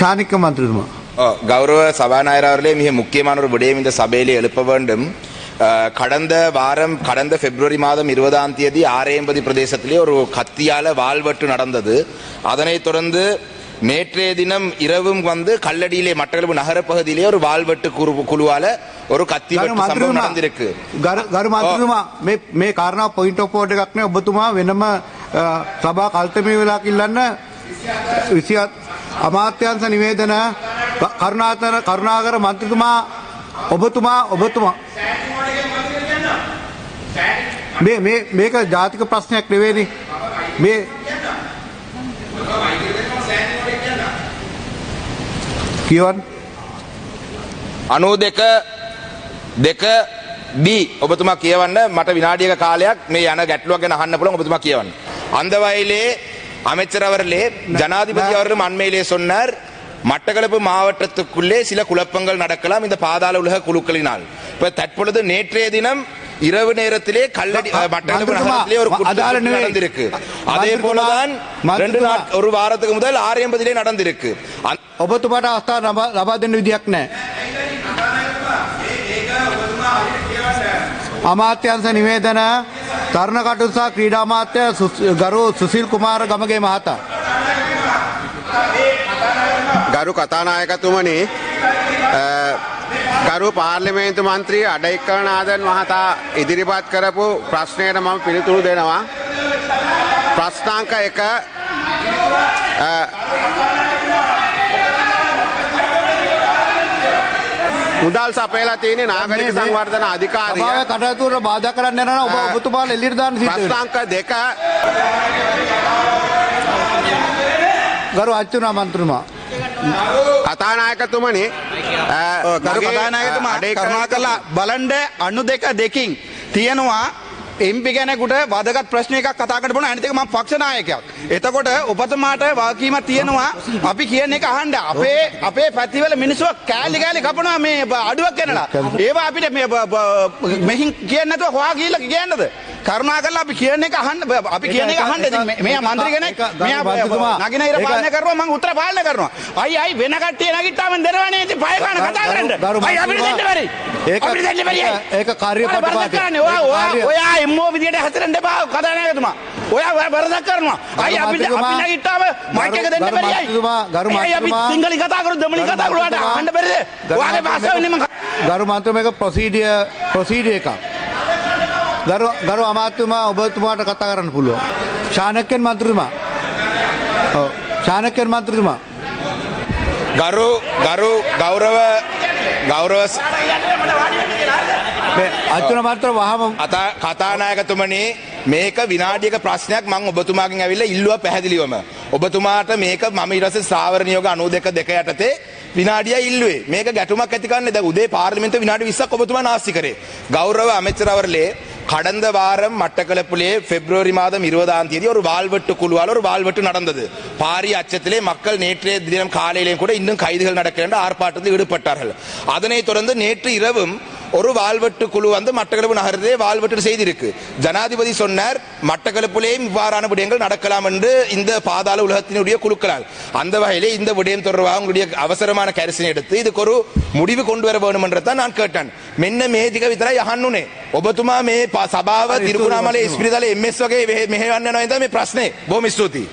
ஷானிக்க மந்திரிமா கௌரவ சபாநாயகர் அவர்களே, மிக முக்கியமான ஒரு விடயம் இந்த சபையிலே எழுப்ப வேண்டும். கடந்த பிப்ரவரி மாதம் 20ஆம் தேதி ஆரையம்பதி பிரதேசத்திலே ஒரு கத்தியால வாள்வெட்டு நடந்தது. அதனைத் தொடர்ந்து நேற்றைய தினம் இரவும் கல்லடியிலே மட்டக்களப்பு நகர பகுதியிலே ஒரு வாள்வெட்டு குழுவால ஒரு கத்தி வெட்டு சம்பவம் நடந்திருக்கு. ගරු මන්ත්‍රීතුමා මේ කාරණා පොයින්ට් ඔෆ් ඕඩර් එකක් නේ. ඔබතුමා වෙනම සභා කල්තමේ වෙලාවක් ඉල්ලන්න 27 අමාත්‍යාංශ නිවේදන කරුණාකර මන්ත්‍රීතුමා ඔබතුමා මේක ජාතික ප්‍රශ්නයක් නෙවෙයිනේ. මේ කියවන්න 92 B ඔබතුමා කියවන්න. මට විනාඩියක කාලයක් මේ යන ගැටලුවක් ගැන අහන්න පුළුවන්. ඔබතුමා කියවන්න. அந்த வகையிலே அமைச்சர் அவர்களே, ஜனாதிபதி அவர்களும் அண்மையிலே சொன்னார், மட்டக்களப்பு மாவட்டத்துக்குள்ளே சில குழப்பங்கள் நடக்கலாம் இந்த பாதாள உலக குழுக்களினால். இப்ப தற்பொழுது நேற்றைய தினம் இரவு நேரத்திலே மட்டக்களப்பு நகரத்திலே ஒரு குற்றம் நடந்திருக்கு. அதே போலதான் ஒரு வாரத்துக்கு முதல் ஆரையம்பதிலே நடந்திருக்கு. ඔබතුමාට අවස්ථාව ලබා දෙන්න විදියක් නැහැ. අමාත්‍යංශ නිවේදන තරුණ කටයුතු සහ ක්‍රීඩා අමාත්‍ය ගරු සුසිල් කුමාර ගමගේ මහතා. ගරු කතානායකතුමනි, ගරු පාර්ලිමේන්තු මන්ත්‍රී අඩේකනාදන් මහතා ඉදිරිපත් කරපු ප්‍රශ්නයට මම පිළිතුරු දෙනවා. ප්‍රශ්නාංක 1 මුදල් සපයලා තියෙන නාගරික සංවර්ධන අධිකාරිය කටයුතුට බාධා කරන්න යනවා. ඔබතුමාලා එළියට දාන්න සිද්ධ වෙනවා. ප්‍රශ්නාංක 2 ගරු අච්චුනා මන්ත්‍රීතුමා කතානායකතුමනි, ගරු කතානායකතුමා කරුණාකරලා බලන්න 92 තියෙනවා එම්පි කෙනෙකුට වැදගත් ප්‍රශ්න එකක් කතා කරන්න පුළුවන්. අනිත් එක මම පක්ෂ නායකයෙක්. එතකොට ඔබතුමාට වගකීමක් තියෙනවා අපි කියන එක අහන්න. අපේ පැතිවල මිනිස්සු කෑලි කපනවා මේ අඩුවක් කරනවා. ඒවා අපිට මෙහින් කියන්නේ නැතුව හොයා ගිහිල්ලා කියන්නද? කරුණාකරලා අපි කියන එක අහන්න. අපි කියන එක අහන්න. ඉතින් මෙයා മന്ത്രി කෙනෙක්. මෙයා නගින ඉර පාලනය කරනවා, මම උත්තර පාලනය කරනවා. අයි වෙන කට්ටිය නැගිට්ටාම දෙනවනේ. ඉතින් පය ගන්න කතා කරන්න. අයි අපිට දෙන්න බැරි. අපිට දෙන්න බැරි. ඒක කාර්ය ප්‍රතිපාදනය. ඔයා එම්මෝ විදියට හැතරෙන්න එපා කතානායකතුමා. ඔයා වරදක් කරනවා. අයි අපිට අපි නැගිට්ටාම මයික් එක දෙන්න බැරි. අයි අපි සිංහලෙන් කතා කරු දෙමළෙන් කතා කරුවාට අහන්න බැරිද? ඔයාගේ භාෂාවෙන් මම ගරු මන්ත්‍රීතුමා මේක ප්‍රොසීඩියර් එකක්. ගරු අමාත්‍යතුමා ඔබතුමාට කතා කරන්න පුළුවන්. ශානක්‍යන් මන්ත්‍රීතුමා. ඔව් ශානක්‍යන් මන්ත්‍රීතුමා. ගෞරව අච්චුන මාත්‍ර වහම කතානායකතුමනි, මේක විනාඩියක ප්‍රශ්නයක්. මම ඔබතුමාගෙන් ඇවිල්ලා ඉල්ලුවා පැහැදිලිවම. ඔබතුමාට මේක මම ඊට පස්සේ සාවර නියෝග 92 යටතේ විනාඩියයි ඉල්ලුවේ. මේක ගැටුමක් ඇති කරන්නේ. දැන් උදේ පාර්ලිමේන්තුවේ විනාඩි 20ක් ඔබතුමා නාස්ති කරේ. கௌரவ அமைச்சர் அவர்களே, கடந்த வாரம் மட்டக்களப்பிலே பிப்ரவரி மாதம் 20ஆம் தேதி ஒரு வாள்வெட்டு குழுவால் ஒரு வாள்வெட்டு நடந்தது. பாரிய அச்சத்திலே மக்கள் நேற்றைய தினம் காலையிலேயும் கூட இன்னும் கைதுகள் நடக்கின்ற ஆர்ப்பாட்டத்தில் ஈடுபட்டார்கள். அதனைத் தொடர்ந்து நேற்று இரவும் ஒரு வாள்வெட்டு குழு மட்டக்களப்பு நகரத்திலே வாள்வெட்டு செய்திருக்கு. ஜனாதிபதி சொன்னார், மட்டக்களப்பிலேயும் இவ்வாறான விடயங்கள் நடக்கலாம் என்று இந்த பாதாள உலகத்தினுடைய குழுக்களால். அந்த வகையிலே இந்த விடயம் தொடர்பாக உங்களுடைய அவசரமான கரிசனை எடுத்து இதுக்கு ஒரு முடிவு கொண்டு வர வேண்டும் என்றதான் நான் கேட்டேன். මෙන්න මේ ටික විතරයි අහන්නුනේ. ඔබතුමා මේ සභාව තිරුකුණාමලේ ඉස්පිරිතාලේ MS වගේ මෙහෙවන්න යනවා නේද මේ ප්‍රශ්නේ? බොහොම ස්තුතියි.